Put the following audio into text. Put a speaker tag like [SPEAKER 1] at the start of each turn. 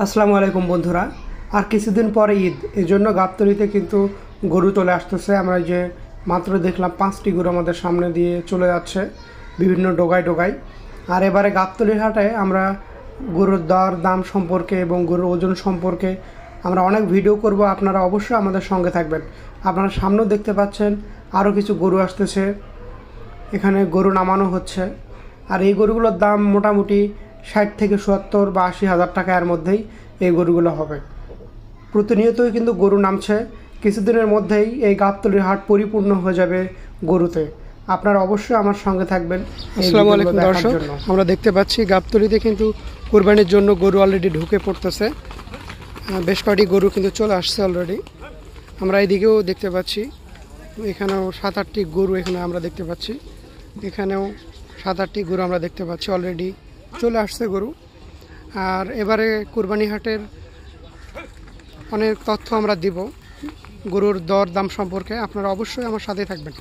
[SPEAKER 1] আসসালামু আলাইকুম বন্ধুরা। আর কিছুদিন পরে ঈদ, এজন্য গাবতলীতে কিন্তু গরু চলে আসতেছে। আমরা যে মাত্র দেখলাম 5টি গরু আমাদের সামনে দিয়ে চলে যাচ্ছে বিভিন্ন ডোগায় ডোগায়। আর এবারে গাবতলীর হাটে আমরা গরুর দর দাম সম্পর্কে এবং গরুর ওজন সম্পর্কে আমরা অনেক ভিডিও করব। আপনারা অবশ্যই আমাদের সঙ্গে থাকবেন। আপনারা সামনেও দেখতে পাচ্ছেন আরও কিছু গরু আসতেছে, এখানে গরু নামানো হচ্ছে। আর এই গরুগুলোর দাম মোটামুটি 60 থেকে 70 বা 80 হাজার টাকার মধ্যেই এই গরুগুলো হবে। প্রতিনিয়তই কিন্তু গরু নামছে। কিছুদিনের মধ্যেই এই গাবতলীর হাট পরিপূর্ণ হয়ে যাবে গরুতে। আপনারা অবশ্যই আমার সঙ্গে থাকবেন।
[SPEAKER 2] আসসালামু আলাইকুম দর্শক, আমরা দেখতে পাচ্ছি গাবতলীতে কিন্তু কোরবানির জন্য গরু অলরেডি ঢুকে পড়তেছে। বেশ কয়েকটি গরু কিন্তু চলে আসছে অলরেডি। আমরা এইদিকেও দেখতে পাচ্ছি, এখানেও 7-8টি গরু এখানে আমরা দেখতে পাচ্ছি। এখানেও 7-8টি গরু আমরা দেখতে পাচ্ছি, অলরেডি চলে আসছে গরু। আর এবারে কোরবানি হাটের অনেক তথ্য আমরা দিব গরুর দর দাম সম্পর্কে। আপনারা অবশ্যই আমার সাথে থাকবেন।